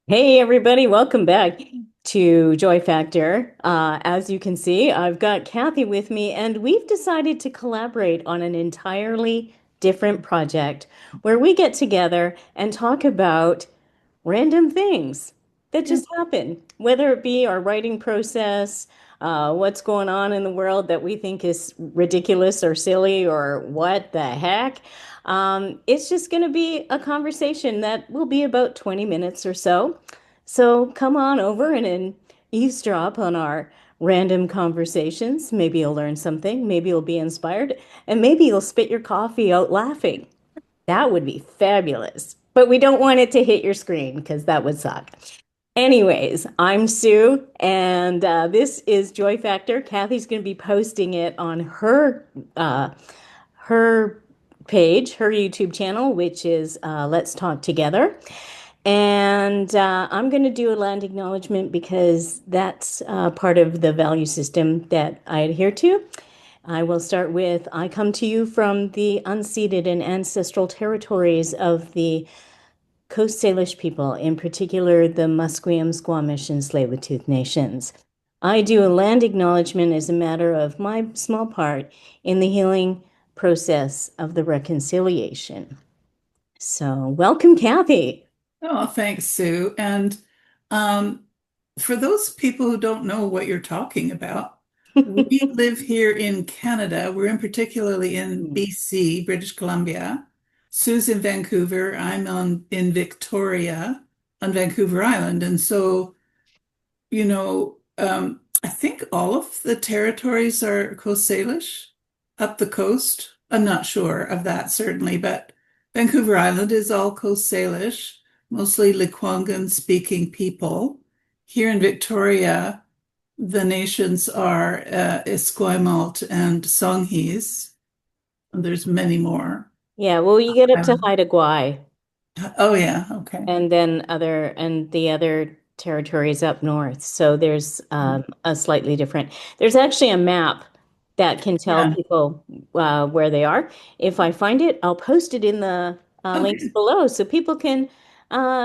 Hey everybody, welcome back to Joy Factor. As you can see, I've got Cathy with me, and we've decided to collaborate on an entirely different project where we get together and talk about random things that Yeah. just happen, whether it be our writing process, what's going on in the world that we think is ridiculous or silly or what the heck. It's just going to be a conversation that will be about 20 minutes or so. So come on over and eavesdrop on our random conversations. Maybe you'll learn something, maybe you'll be inspired, and maybe you'll spit your coffee out laughing. That would be fabulous. But we don't want it to hit your screen because that would suck. Anyways, I'm Sue, and this is Joy Factor. Cathy's going to be posting it on her page, her YouTube channel, which is Let's Talk Together. And I'm going to do a land acknowledgement because that's part of the value system that I adhere to. I will start with I come to you from the unceded and ancestral territories of the Coast Salish people, in particular the Musqueam, Squamish, and Tsleil-Waututh nations. I do a land acknowledgement as a matter of my small part in the healing process of the reconciliation. So, welcome, Cathy. Oh, thanks, Sue. And um, for those people who don't know what you're talking about, we live here in Canada. We're in particularly in BC, British Columbia. Sue's in Vancouver. I'm in Victoria on Vancouver Island. And so, I think all of the territories are Coast Salish up the coast. I'm not sure of that certainly, but Vancouver Island is all Coast Salish, mostly Lekwungen speaking people. Here in Victoria, the nations are Esquimalt and Songhees. And there's many more. Yeah, well, you get up to Um, Haida Gwaii oh yeah, okay. and then the other territories up north. So there's a slightly different. There's actually a map that can tell Yeah. people where they are. If I find it, I'll post it in the links Okay. below so people can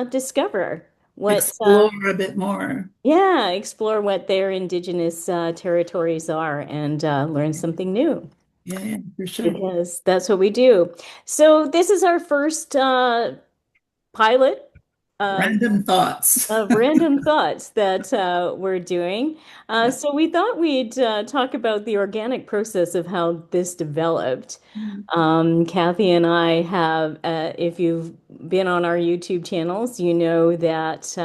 discover what, Explore a bit more. yeah, explore what their indigenous territories are and learn something new Yeah, yeah, for sure. because that's what we do. So this is our first pilot of Random thoughts. random thoughts that we're doing. Yeah. So we thought we'd talk about the organic process of how this developed. Cathy and I have, if you've been on our YouTube channels, you know that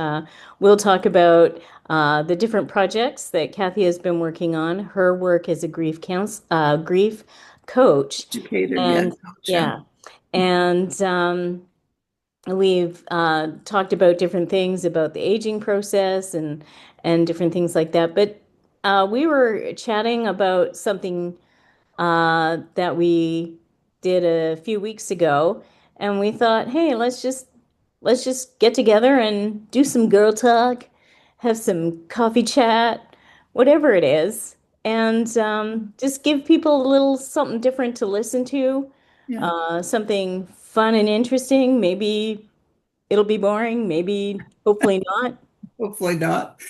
we'll talk about the different projects that Cathy has been working on. Her work as a grief coach, Educator, yeah, and coach, yeah. yeah, and we've talked about different things about the aging process and different things like that. But we were chatting about something that we did a few weeks ago, and we thought, hey, let's just get together and do some girl talk, have some coffee chat, whatever it is, and just give people a little something different to listen to, Yeah, something fun and interesting. Maybe it'll be boring, maybe, hopefully not. hopefully not.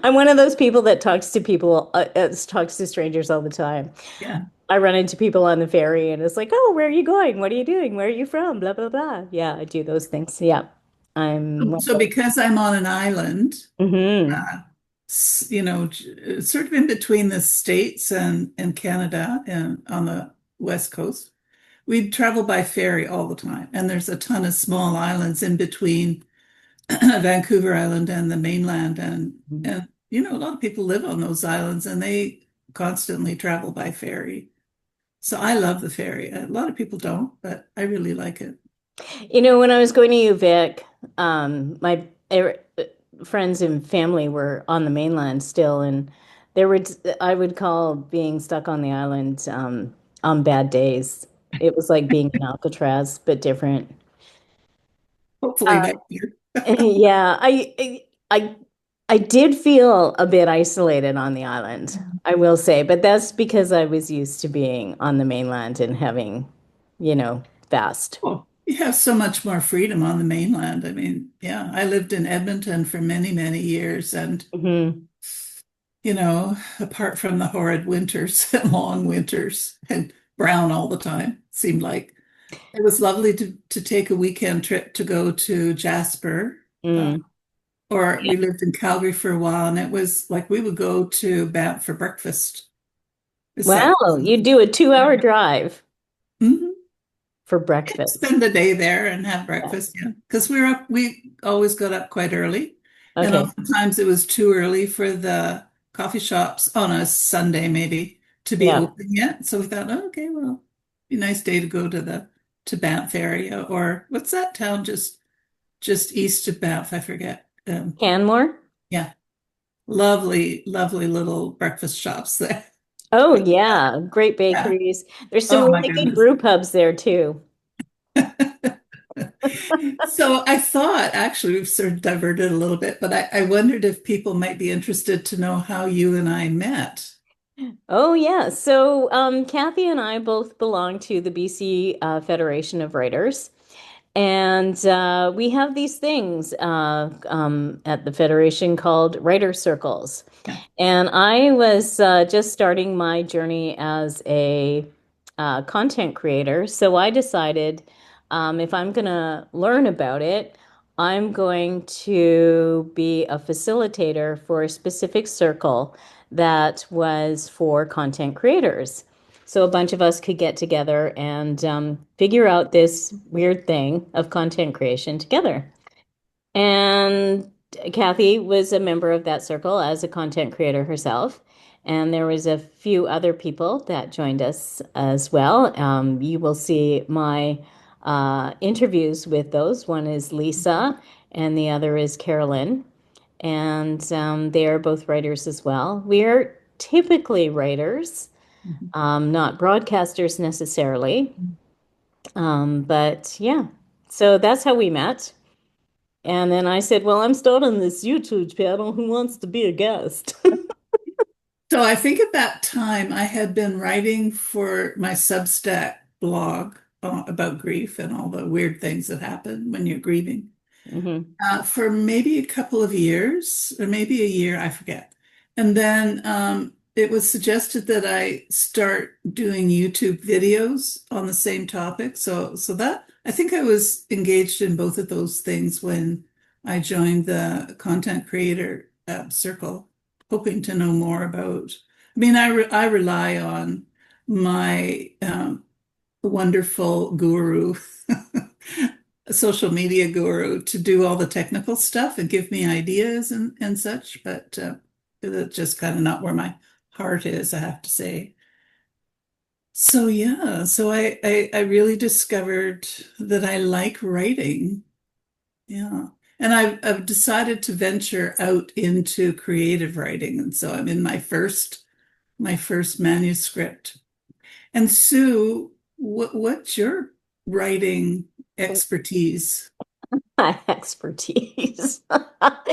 I'm one of those people that talks to strangers all the time. Yeah. I run into people on the ferry and it's like, oh, where are you going? What are you doing? Where are you from? Blah, blah, blah. Yeah, I do those things. Yeah. I'm one So of because I'm on an island, those. Hmm. uh, sort of in between the States and Canada and on the West Coast, we travel by ferry all the time. And there's a ton of small islands in between Vancouver Island and the mainland. And a lot of people live on those islands and they constantly travel by ferry. So I love the ferry. A lot of people don't, but I really like it. When I was going to UVic, my friends and family were on the mainland still, and there were, I would call being stuck on the island on bad days. It was like being in Alcatraz, but different. Hopefully Uh, next year. yeah, I did feel a bit isolated on the island, I will say, but that's because I was used to being on the mainland and having, vast. You have so much more freedom on the mainland. I mean, yeah, I lived in Edmonton for many, many years, and Hmm. apart from the horrid winters and long winters and brown all the time, seemed like it was lovely to take a weekend trip to go to Jasper. Uh, Mm. or we lived in Calgary for a while, and it was like we would go to Banff for breakfast. Is that? Wow, you do a 2 hour drive Mhm. for breakfast. Spend the day there and have Yeah. breakfast, yeah. Because we always got up quite early. And Okay. oftentimes it was too early for the coffee shops on a Sunday maybe to be Yeah. open yet. So we thought, oh, okay, well, be a nice day to go to the to Banff area, or what's that town just east of Banff? I forget. Canmore? Yeah, lovely, lovely little breakfast shops there. Oh, yeah. Great Yeah. bakeries. There's some Oh my really good goodness. brew pubs there too. So I thought, actually, we've sort of diverted a little bit, but I wondered if people might be interested to know how you and I met. Oh, yeah. So, Kathy and I both belong to the BC Federation of Writers. And we have these things at the Federation called writer circles. Yeah. And I was just starting my journey as a content creator. So I decided if I'm going to learn about it, I'm going to be a facilitator for a specific circle that was for content creators. So a bunch of us could get together and figure out this weird thing of content creation together. And Kathy was a member of that circle as a content creator herself. And there was a few other people that joined us as well. You will see my interviews with those. One is Lisa, and the other is Carolyn. And they are both writers as well. We are typically writers, Mhm. not broadcasters necessarily. But yeah, so that's how we met. And then I said, well, I'm starting this YouTube channel. Who wants to be a guest? So I think at that time I had been writing for my Substack blog about grief and all the weird things that happen when you're grieving Hmm. for maybe a couple of years or maybe a year, I forget. And then it was suggested that I start doing YouTube videos on the same topic. So that I think I was engaged in both of those things when I joined the content creator circle, hoping to know more about. I mean, I rely on my wonderful guru, social media guru, to do all the technical stuff and give me ideas and such. But that's just kind of not where my heart is, I have to say. So yeah, so I really discovered that I like writing. Yeah. And I've decided to venture out into creative writing. And so I'm in my first manuscript. And Sue, what's your writing expertise? Expertise.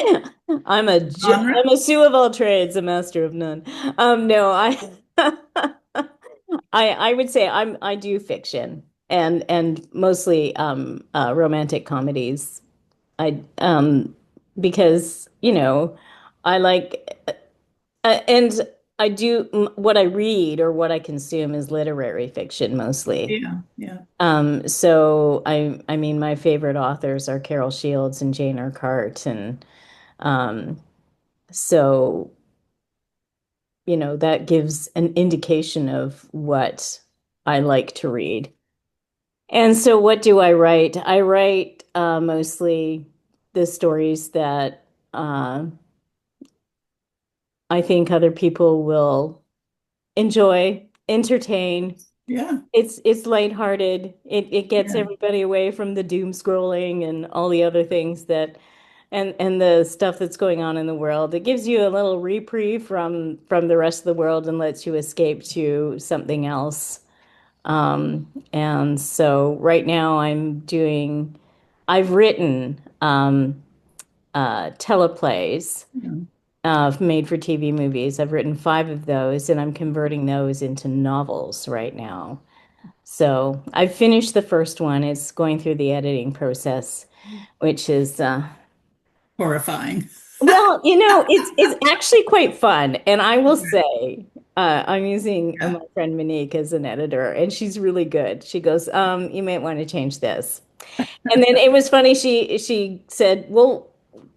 Genre? I'm a Sue of all trades, a master of none. No, I would say I do fiction and mostly romantic comedies. I because I like and I do what I read or what I consume is literary fiction mostly. Yeah, yeah. So I mean my favorite authors are Carol Shields and Jane Urquhart and um so that gives an indication of what I like to read. And so what do I write? I write mostly the stories that I think other people will enjoy, entertain. Yeah, It's lighthearted. It gets yeah. everybody away from the doom scrolling and all the other things that and the stuff that's going on in the world. It gives you a little reprieve from the rest of the world and lets you escape to something else. And so right now I've written teleplays Yeah. made for TV movies. I've written 5 of those, and I'm converting those into novels right now. So I finished the first one. It's going through the editing process, which is Horrifying. well, it's actually quite fun. And I will say, I'm using Yeah. my friend Monique as an editor, and she's really good. She goes, you might want to change this. And then it was funny. She said, "Well,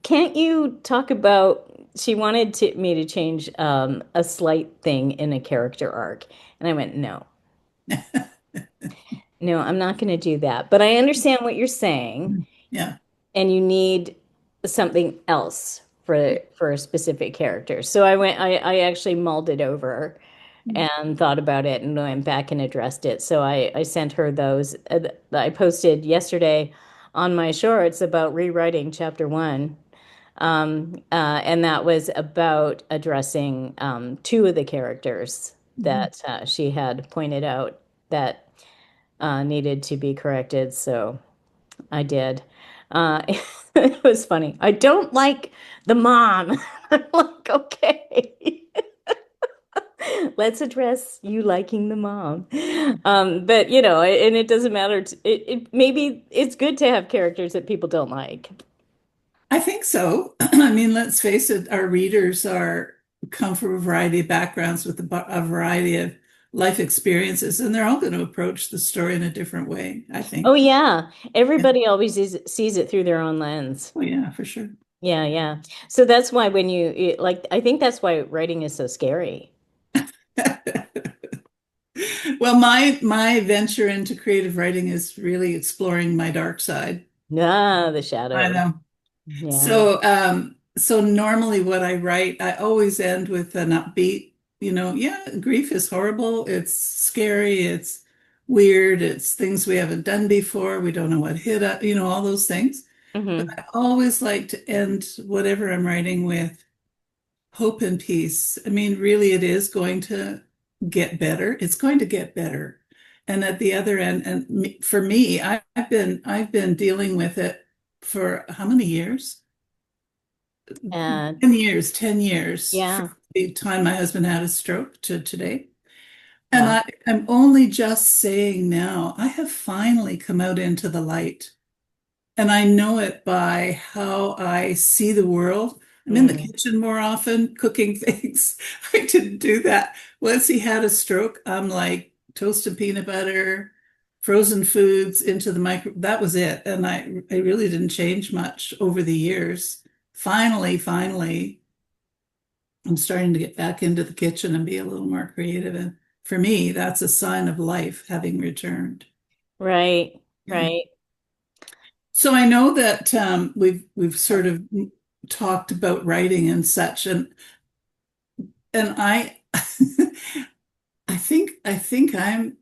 can't you talk about?" She wanted me to change a slight thing in a character arc, and I went, "No, no, I'm not going to do that." But I understand what you're saying, Yeah. and you need something else for specific characters. So I actually mulled it over and thought about it and went back and addressed it. So I sent her those. I posted yesterday on my shorts about rewriting chapter one. And that was about addressing two of the characters that she had pointed out that needed to be corrected. So I did. Uh, it was funny. I don't like the mom. I'm like, okay. Let's address you liking the mom. But and it doesn't matter. Maybe it's good to have characters that people don't like. I think so. I mean, let's face it, our readers come from a variety of backgrounds with a variety of life experiences, and they're all going to approach the story in a different way, I Oh think. yeah, Yeah. everybody always sees it through their own lens. Oh, yeah, for sure. Yeah, yeah. So that's why like, I think that's why writing is so scary. Well, my venture into creative writing is really exploring my dark side. Ah, the I shadow. know. Yeah. So normally what I write, I always end with an upbeat, yeah, grief is horrible. It's scary. It's weird. It's things we haven't done before. We don't know what hit us, all those things. But Hmm. I always like to end whatever I'm writing with hope and peace. I mean, really, it is going to get better. It's going to get better. And at the other end, for me, I've been dealing with it for how many years? Uh, 10 years, 10 years from yeah. the time my husband had a stroke to today. And Wow. I'm only just saying now, I have finally come out into the light. And I know it by how I see the world. I'm in the Mm. kitchen more often, cooking things. I didn't do that. Once he had a stroke, I'm like toasted peanut butter, frozen foods into the micro. That was it. And I really didn't change much over the years. Finally, I'm starting to get back into the kitchen and be a little more creative. And for me, that's a sign of life having returned. Right. Yeah. Right. So I know that we've sort of talked about writing and such, and I I think I'm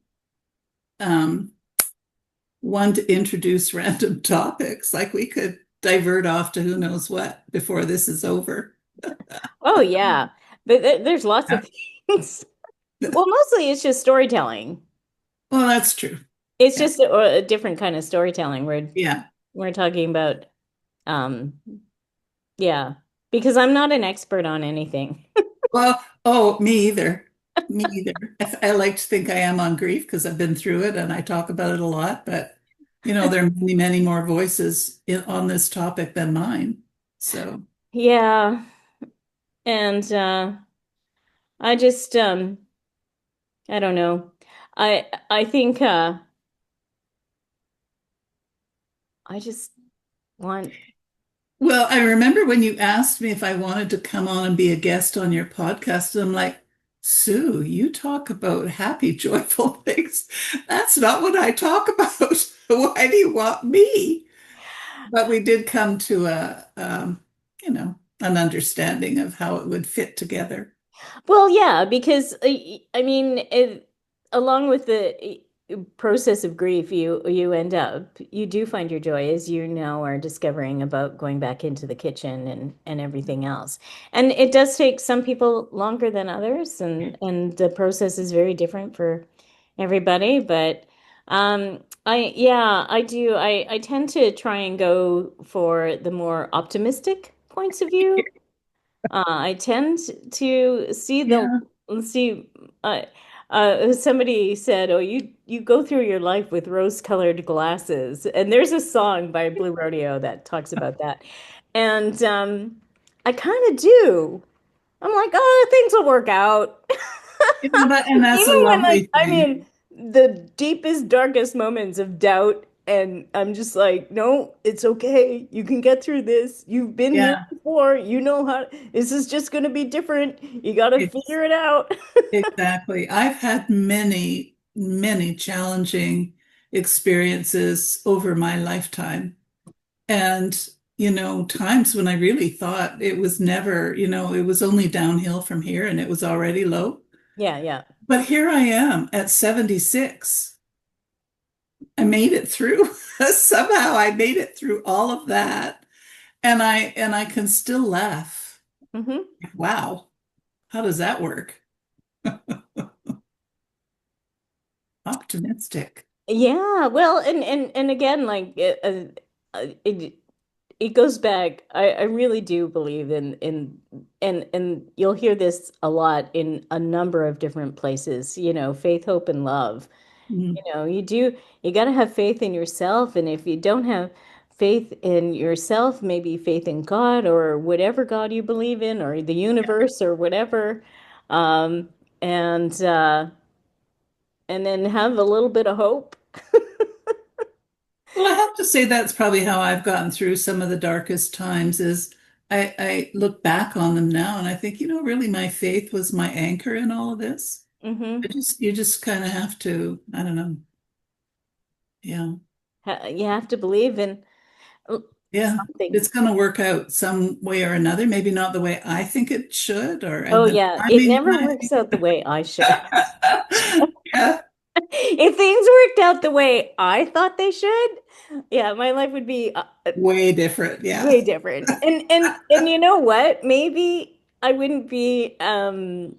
um, one to introduce random topics. Like we could divert off to who knows what before this is over. Oh yeah. But there's lots Yeah. of things. Well, mostly it's just storytelling. Well, that's true. It's Yeah, just a different kind of storytelling. yeah. We're talking about um yeah, because I'm not an expert on anything. Well, oh, me either. Me either. I like to think I am on grief because I've been through it and I talk about it a lot, but there are many, many more voices on this topic than mine. So, Yeah. And I just I don't know. I think I just want well, I remember when you asked me if I wanted to come on and be a guest on your podcast, and I'm like, Sue, you talk about happy, joyful things. That's not what I talk about. Why do you want me? But we did come to an understanding of how it would fit together. well, yeah, because I mean, along with the process of grief, you end up you do find your joy as you now are discovering about going back into the kitchen and everything else. And it does take some people longer than others, and the process is very different for everybody. But I do. I tend to try and go for the more optimistic points of view. I tend to see the Yeah. see. Somebody said, "Oh, you go through your life with rose-colored glasses," and there's a song by Blue Rodeo that talks about that, and I kind of do. I'm like, oh, things will work out. And that's a Even when, like, lovely I thing. mean, the deepest, darkest moments of doubt, and I'm just like, no, it's okay. You can get through this. You've been here Yeah, before. You know how this is just going to be different. You got to it's figure it out. exactly. I've had many, many challenging experiences over my lifetime. And, times when I really thought it was never, it was only downhill from here and it was already low. Yeah, yeah. But here I am at 76. I made it through. Somehow I made it through all of that. And I can still laugh. Hmm. Wow, how does that work? Optimistic. Yeah, well, and again, like it goes back. I really do believe and you'll hear this a lot in a number of different places, faith, hope, and love. Mm. You got to have faith in yourself, and if you don't have faith in yourself, maybe faith in God or whatever God you believe in, or the universe or whatever, um, and uh, and then have a little bit of hope. Well, I have to say that's probably how I've gotten through some of the darkest times is I look back on them now and I think, really my faith was my anchor in all of this. Hmm. You just kind of have to, I don't know. Yeah. You have to believe in Yeah. something. It's going to work out some way or another. Maybe not the way I think it should, or and Oh the yeah, it timing never might works out the way I should. Yeah. If things worked out the way I thought they should, yeah, my life would be Way different. Yeah. way different. And you know what? Maybe I wouldn't be and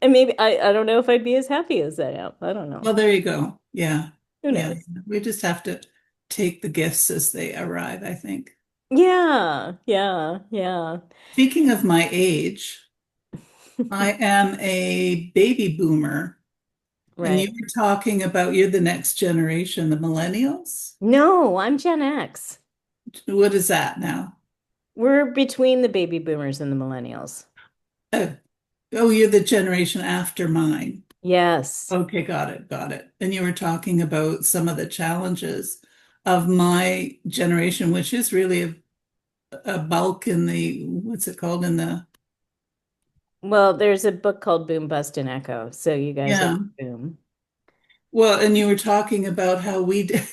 maybe I don't know if I'd be as happy as I am. I don't know. Well, there you go. Yeah. Who Yeah. knows? We just have to take the gifts as they arrive, I think. Yeah, yeah, yeah. Speaking of my age, I am a baby boomer, and Right. you were talking about you're the next generation, the millennials. No, I'm Gen X. What is that now? We're between the baby boomers and the millennials. Oh, oh, you're the generation after mine. Yes. Okay, got it, got it. And you were talking about some of the challenges of my generation, which is really a bulk in the, what's it called, in the, Well, there's a book called Boom Bust and Echo, so you guys are yeah. boom. Well, and you were talking about how we did,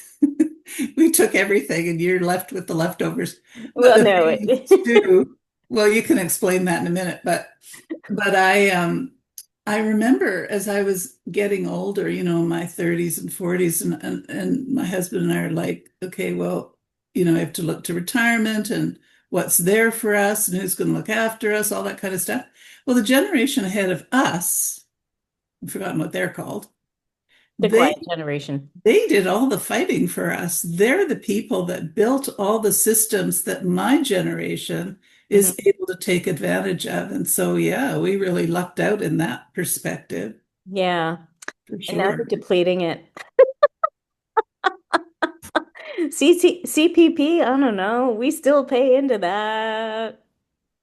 we took everything and you're left with the leftovers. But Well, the no, thing is too, well, you can explain that in a minute, but I remember as I was getting older, in my 30s and 40s, and my husband and I are like, okay, well, I have to look to retirement and what's there for us and who's going to look after us, all that kind of stuff. Well, the generation ahead of us, I've forgotten what they're called. the They quiet generation. they did all the fighting for us. They're the people that built all the systems that my generation is Hmm. able to take advantage of. And so, yeah, we really lucked out in that perspective, Yeah. for And now they're sure. depleting it. CPP, I don't know. We still pay into that.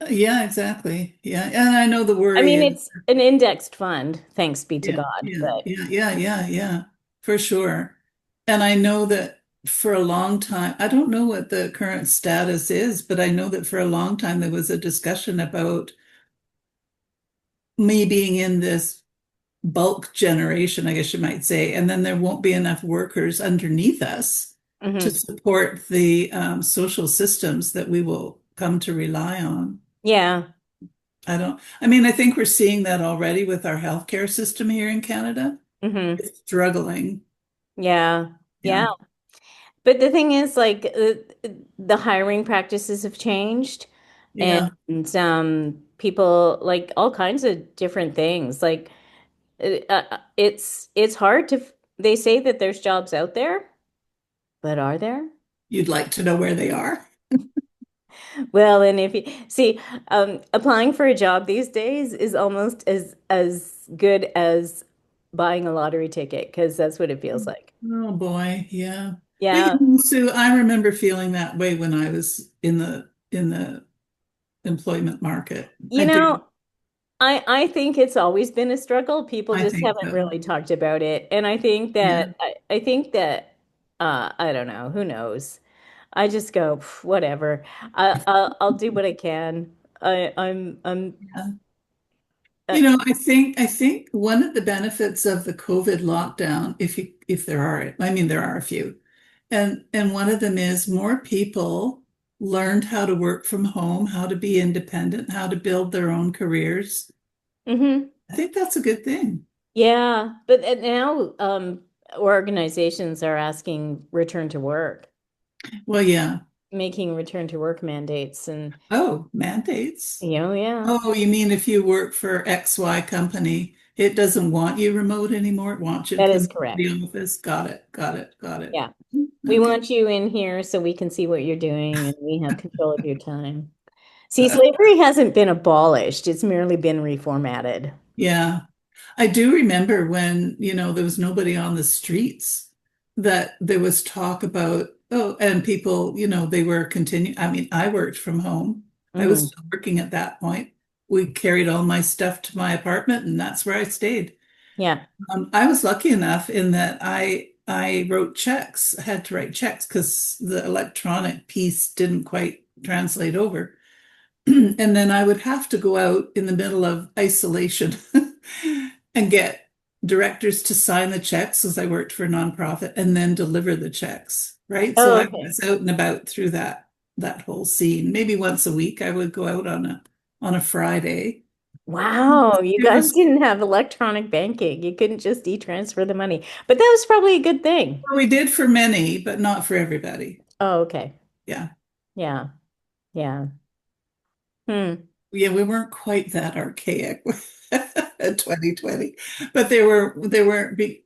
Yeah, exactly. Yeah. And I know the I worry mean, is, it's an indexed fund, thanks be to yeah, God. yeah, But yeah, yeah, yeah, yeah, for sure. And I know that for a long time, I don't know what the current status is, but I know that for a long time there was a discussion about me being in this bulk generation, I guess you might say, and then there won't be enough workers underneath us to mhm. support the social systems that we will come to rely on. Yeah. I mean, I think we're seeing that already with our healthcare system here in Canada. Hmm. It's struggling. Yeah. Yeah. Yeah. But the thing is, like, the hiring practices have changed, and Yeah. people like all kinds of different things. Like, it's hard to. They say that there's jobs out there, but are there? You'd like to know where they are. Well, and if you applying for a job these days is almost as good as buying a lottery ticket because that's what it feels like. Oh boy, yeah. But Yeah. Sue, I remember feeling that way when I was in the employment market. You I do. know, I think it's always been a struggle. People I just think haven't so. really talked about it. And Yeah. I think that I don't know, who knows. I just go, "Pff, whatever. I'll do what I can. I'm Yeah. uh, I think one of the benefits of the COVID lockdown, if there are, I mean there are a few, and one of them is more people learned how to work from home, how to be independent, how to build their own careers. mhm. I think that's a good thing. Yeah, but now organizations are asking return to work, Well, yeah. making return to work mandates and Oh, mandates. yeah, Oh, you mean if you work for XY company, it doesn't want you remote anymore? It wants you to that come is to the correct. office. Got it. Got it. Got it. Yeah. We Okay. want you in here so we can see what you're doing and we have control of your time. See, slavery hasn't been abolished, it's merely been reformatted. Yeah. I do remember when, there was nobody on the streets that there was talk about, oh, and people, they were continuing. I mean, I worked from home. I was Mm, still working at that point. We carried all my stuff to my apartment, and that's where I stayed. yeah. I was lucky enough in that I wrote checks, I had to write checks because the electronic piece didn't quite translate over. And then I would have to go out in the middle of isolation and get directors to sign the checks as I worked for a nonprofit and then deliver the checks, right? So Oh, I okay. was out and about through that whole scene. Maybe once a week I would go out on a Friday. Wow, you It guys was didn't have electronic banking. You couldn't just e-transfer the money. But that was probably a good thing. we did for many, but not for everybody. Oh, okay. Yeah. Yeah. Yeah. Hmm. Yeah, we weren't quite that archaic in 2020, but there were big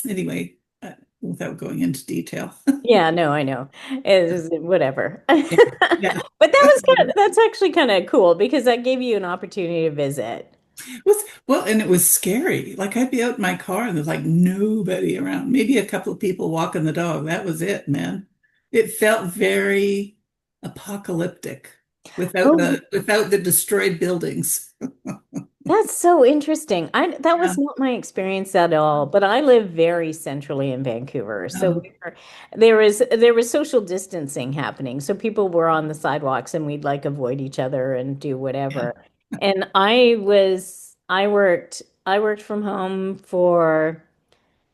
anyway, without going into detail. Yeah, no, I know. It's whatever. Yeah, yeah. But that's actually kind of cool because that gave you an opportunity to visit. Well, and it was scary. Like I'd be out in my car and there's like nobody around. Maybe a couple of people walking the dog. That was it, man. It felt very apocalyptic Oh, without the destroyed buildings. that's so interesting. That Yeah. was not my experience at all, but I live very centrally in Vancouver. So Oh, there was social distancing happening. So people were on the sidewalks and we'd like avoid each other and do yeah. whatever. And I worked from home for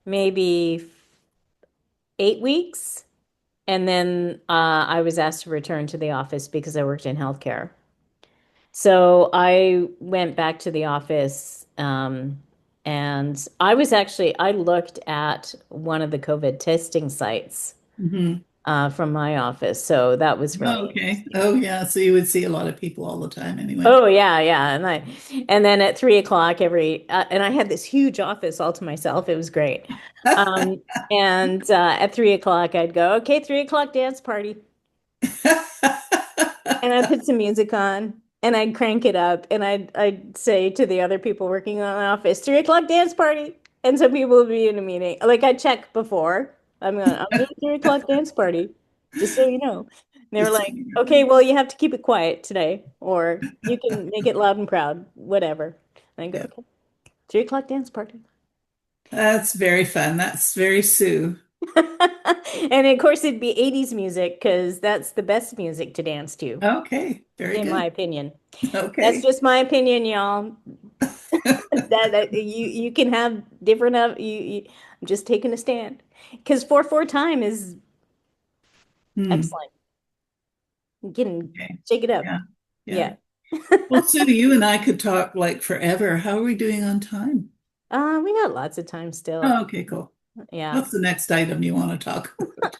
maybe 8 weeks. And then I was asked to return to the office because I worked in healthcare. So I went back to the office, and I looked at one of the COVID testing sites Mhm. from my office. So that was really Oh, okay. interesting. Oh, yeah. So you would see a lot of people all the time anyway. Oh yeah, yeah. And then at 3 o'clock and I had this huge office all to myself. It was great. Um, and at 3 o'clock I'd go, okay, 3 o'clock dance party. And I'd put some music on and I'd crank it up and I'd say to the other people working on the office, 3 o'clock dance party. And so people would be in a meeting. Like I check before. I'm going to 3 o'clock dance party, just so you know. And they were Just so like, you okay, know. well, you have to keep it quiet today, or you can make it loud and proud, whatever. And I go, Yeah. okay, 3 o'clock dance party. That's very fun. That's very Sue. And of course, it'd be 80s music because that's the best music to dance to, Okay. Very in my good. opinion. That's Okay. just my opinion, y'all. That you can have different I'm just taking a stand because 4/4 time is Hmm. excellent. You can Okay. shake it up. Yeah. Yeah. Yeah. Well, Sue, you and I could talk like forever. How are we doing on time? We got lots of time still. Oh, okay, cool. Yeah. What's the next item you want to talk about?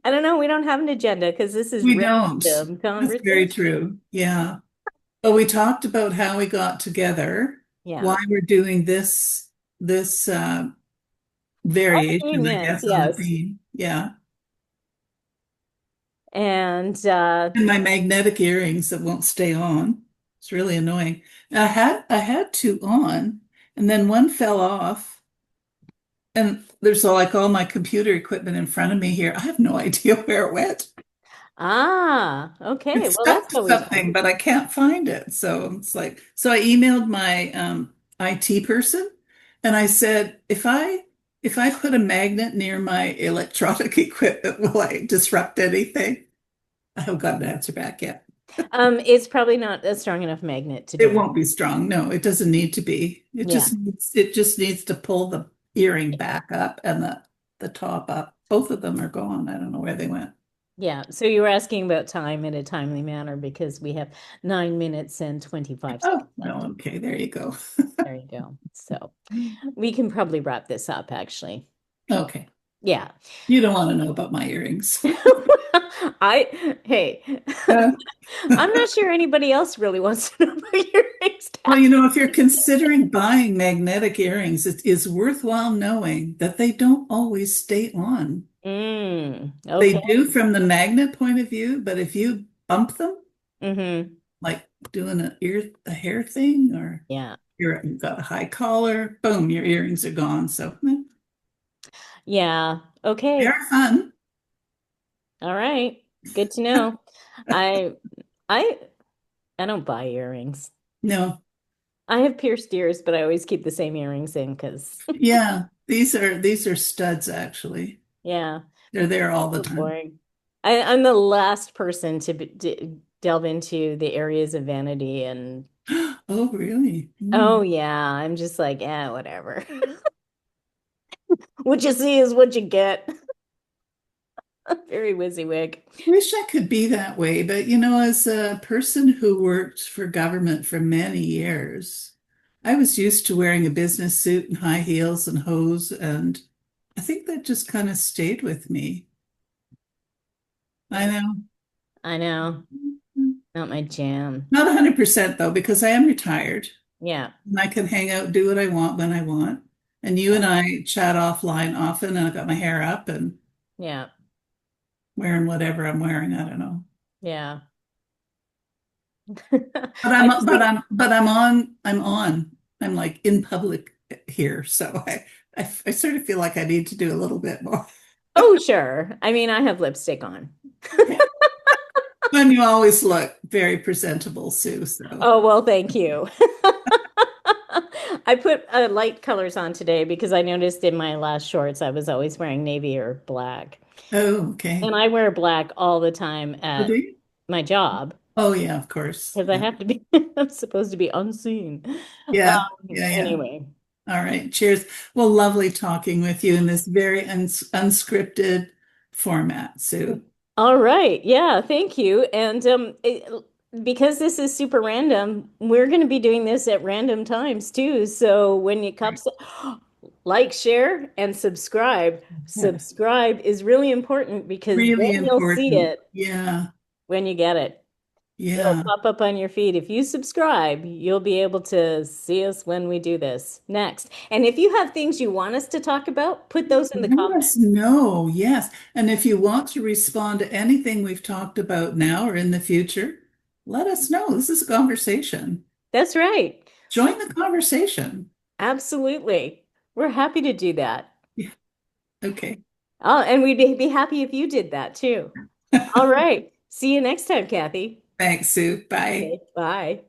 I don't know. We don't have an agenda because this is We don't. random That's very conversation. true. Yeah. But we talked about how we got together, Yeah. why we're doing this Why are we variation, doing I this? guess, on the Yes. theme. Yeah. And And my magnetic earrings that won't stay on. It's really annoying. I had two on, and then one fell off. And there's all my computer equipment in front of me here. I have no idea where it went. Ah, okay. It's Well, stuck that's to always something, fun. but I can't find it. So it's like, so I emailed my IT person and I said, if I put a magnet near my electronic equipment, will I disrupt anything? I haven't got an answer back yet. It's probably not a strong enough magnet to It do it. won't be strong. No, it doesn't need to be. Yeah. It just needs to pull the earring back up and the top up. Both of them are gone. I don't know where they went. Yeah. So you were asking about time in a timely manner because we have 9 minutes and 25 Oh, seconds well, left. okay, there you go. There you go. So we can probably wrap this up, actually. Okay. Yeah. You don't want to know about my earrings. Hey, Uh, I'm not sure anybody else really wants to know about your earrings, well, Kat. if you're considering buying magnetic earrings, it is worthwhile knowing that they don't always stay on. They Okay. do from the magnet point of view, but if you bump them, Mm-hmm. like doing a hair thing, or Yeah. you've got a high collar, boom, your earrings are gone. So Yeah. they're Okay. fun. All right. Good to know. I I I don't buy earrings. No, I have pierced ears, but I always keep the same earrings in because yeah, these are studs actually. yeah, They're there all the so time. boring. I'm the last person to delve into the areas of vanity and Oh, really? oh yeah, I'm just like, yeah, whatever. What you see is what you get. Very WYSIWYG. Wish I could be that way, but as a person who worked for government for many years, I was used to wearing a business suit and high heels and hose, and I think that just kind of stayed with me. I know. I know, not my jam. Not 100% though, because I am retired Yeah, and I can hang out, do what I want when I want. And you and I chat offline often, and I've got my hair up and yeah, wearing whatever I'm wearing. I don't know. yeah. But I just think, I'm like in public here. So I sort of feel like I need to do a little bit more. oh, sure. I mean, I have lipstick on. And you always look very presentable, Sue. So Oh, well, thank you. I put light colors on today because I noticed in my last shorts I was always wearing navy or black. oh, okay. And I wear black all the time Oh, do at you? my job Oh yeah, of course. because I Yeah. have to be, I'm supposed to be unseen. Yeah. Yeah, yeah. Anyway. All right. Cheers. Well, lovely talking with you in this very unscripted format, Sue. All right. Yeah, thank you. And because this is super random, we're going to be doing this at random times too. So when you cups like, share, and subscribe. Yeah. Subscribe is really important because Really then you'll see important. it Yeah. when you get it. It'll Yeah. pop up on your feed. If you subscribe, you'll be able to see us when we do this next. And if you have things you want us to talk about, put those in the Let comments. us know, yes. And if you want to respond to anything we've talked about now or in the future, let us know. This is a conversation. That's right. Join the conversation. Absolutely. We're happy to do that. Yeah. Okay. Oh, and we'd be happy if you did that too. All right. See you next time, Cathy. Thanks, Sue. Bye. Okay, bye.